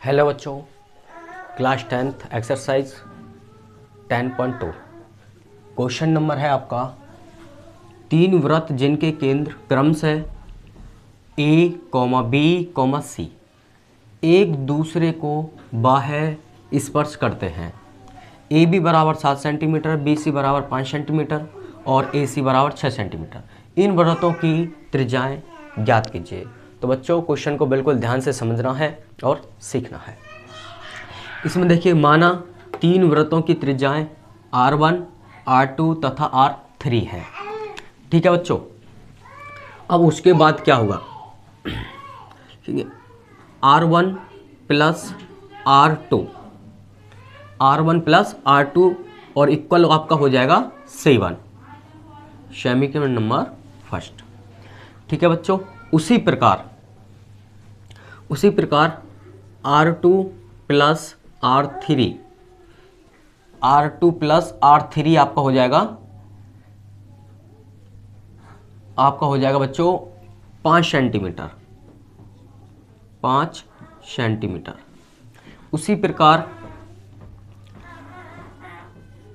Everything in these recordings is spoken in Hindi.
हेलो बच्चों, class 10th exercise 10.2 question number है आपका। 3 वृत्त जिनके केंद्र क्रमशः A, B, C एक दूसरे को बाह्य स्पर्श करते हैं। AB बराबर 7 सेंटीमीटर, BC बराबर 5 सेंटीमीटर और AC बराबर 6 सेंटीमीटर। इन वृत्तों की त्रिज्याएं ज्ञात कीजिए। तो बच्चों क्वेश्चन को बिल्कुल ध्यान से समझना है और सीखना है। इसमें देखिए, माना 3 वृत्तों की त्रिज्याएं R1, R2 तथा R3 है। ठीक है बच्चों, अब उसके बाद क्या होगा, ठीक है, R1 plus R2, R1 plus R2 और इक्वल आपका हो जाएगा 7, समीकरण नंबर फर्स्ट। ठीक है बच्चों, उसी प्रकार R2 plus R3, R2 plus R3 आपका हो जाएगा बच्चों 5 सेंटीमीटर, 5 सेंटीमीटर। उसी प्रकार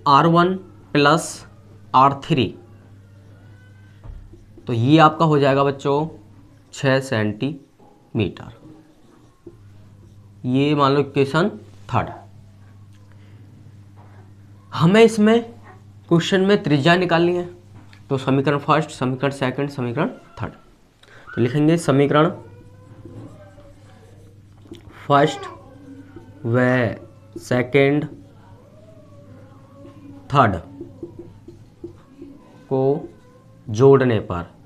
R1 प्लस R3, तो ये आपका हो जाएगा बच्चों 6 सेंटीमीटर। ये मान लो इक्वेशन थर्ड। हमें इसमें क्वेश्चन में त्रिज्या निकालनी है, तो समीकरण फर्स्ट, समीकरण सेकंड, समीकरण थर्ड। तो लिखेंगे समीकरण फर्स्ट व सेकंड थर्ड को जोड़ने पर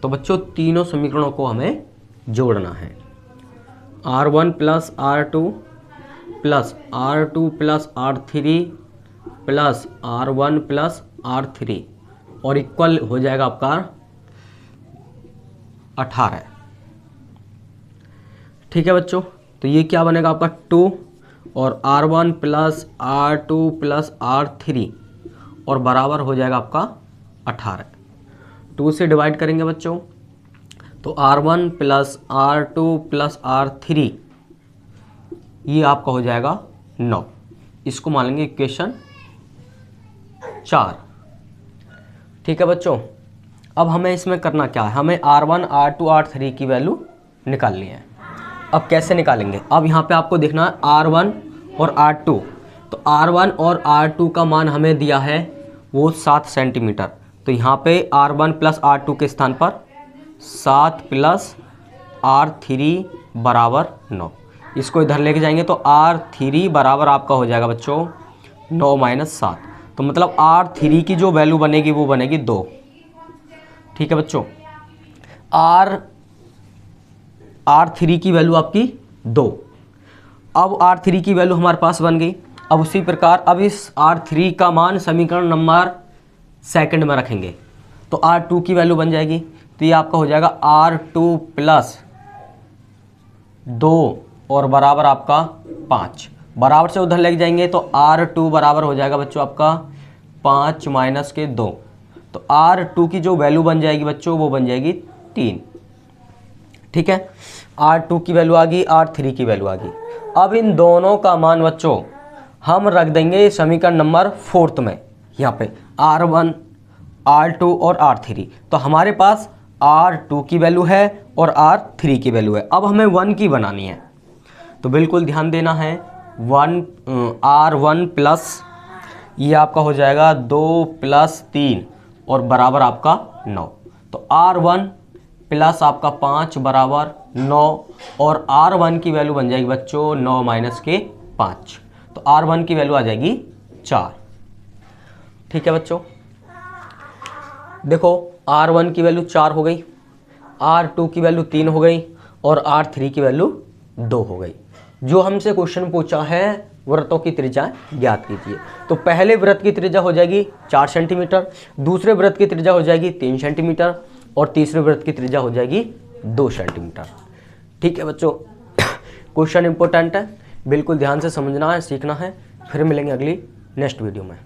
तो बच्चों तीनों समीकरणों को हमें जोड़ना है। R1 plus R2 plus R2 plus R3 plus R1 plus R3 और इक्वल हो जाएगा आपका 18। ठीक है बच्चों, तो ये क्या बनेगा आपका 2 और R1 plus R2 plus R3 और बराबर हो जाएगा आपका 18। 2 से डिवाइड करेंगे बच्चों, तो R1 plus R2 plus R3 ये आपका हो जाएगा 9। इसको मान लेंगे इक्वेशन 4। ठीक है बच्चों, अब हमें इसमें करना क्या है, हमें R1, R2, R3 की वैल्यू निकालनी है। अब कैसे निकालेंगे, अब यहाँ पे आपको देखना है R1 और R2। तो R1 और R2 का मान हमें दिया है वो 7 सेंटीमीटर, तो यहाँ पे R1 प्लस R2 के स्थान पर 7 प्लस R3 बराबर 9। इसको इधर लेके जाएंगे तो R3 बराबर आपका हो जाएगा बच्चों 9 माइनस 7, तो मतलब R3 की जो वैल्यू बनेगी वो बनेगी 2। ठीक है बच्चों, R3 की वैल्यू आपकी 2। अब R3 की वैल्यू हमारे पास बन गई। अब उसी प्रकार अब इस R3 का मान समीकरण नंबर सेकंड में रखेंगे, तो R2 की वैल्यू बन जाएगी, तो ये आपका हो जाएगा R2 प्लस 2 और बराबर आपका 5। बराबर से उधर लेके जाएंगे तो R2 बराबर हो जाएगा बच्चों आपका 5 माइनस के 2, तो R2 की जो वैल्यू बन जाएगी बच्चों वो बन जाएगी 3। ठीक है, R2 की वैल्यू आ गई, R3 की वैल्यू आ गई। अब इन दोनों का मान बच्चों हम रख देंगे समीकरण नंबर 4 में, यहाँ पे R1, R2 और R3। तो हमारे पास R2 की वैल्यू है और R3 की वैल्यू है। अब हमें 1 की बनानी है, तो बिल्कुल ध्यान देना है। R1 प्लस ये आपका हो जाएगा 2 प्लस 3 और बराबर आपका 9, तो R1 प्लस आपका 5 बराबर 9 और R1 की वैल्यू बन जाएगी बच्चों 9 माइनस के 5, तो R1 की वैल्यू आ जाएगी 4। ठीक है बच्चों, देखो R1 की वैल्यू 4 हो गई, R2 की वैल्यू 3 हो गई और R3 की वैल्यू 2 हो गई। जो हमसे क्वेश्चन पूछा है वृत्तों की त्रिज्या ज्ञात कीजिए, तो पहले वृत्त की त्रिज्या हो जाएगी 4 सेंटीमीटर, दूसरे वृत्त की त्रिज्या हो जाएगी 3 सेंटीमीटर और तीसरे वृत्त की त्रिज्या हो जाएगी 2 सेंटीमीटर। ठीक है बच्चों, क्वेश्चन इंपॉर्टेंट है, बिल्कुल ध्यान से समझना है, सीखना है। फिर मिलेंगे अगली नेक्स्ट वीडियो में।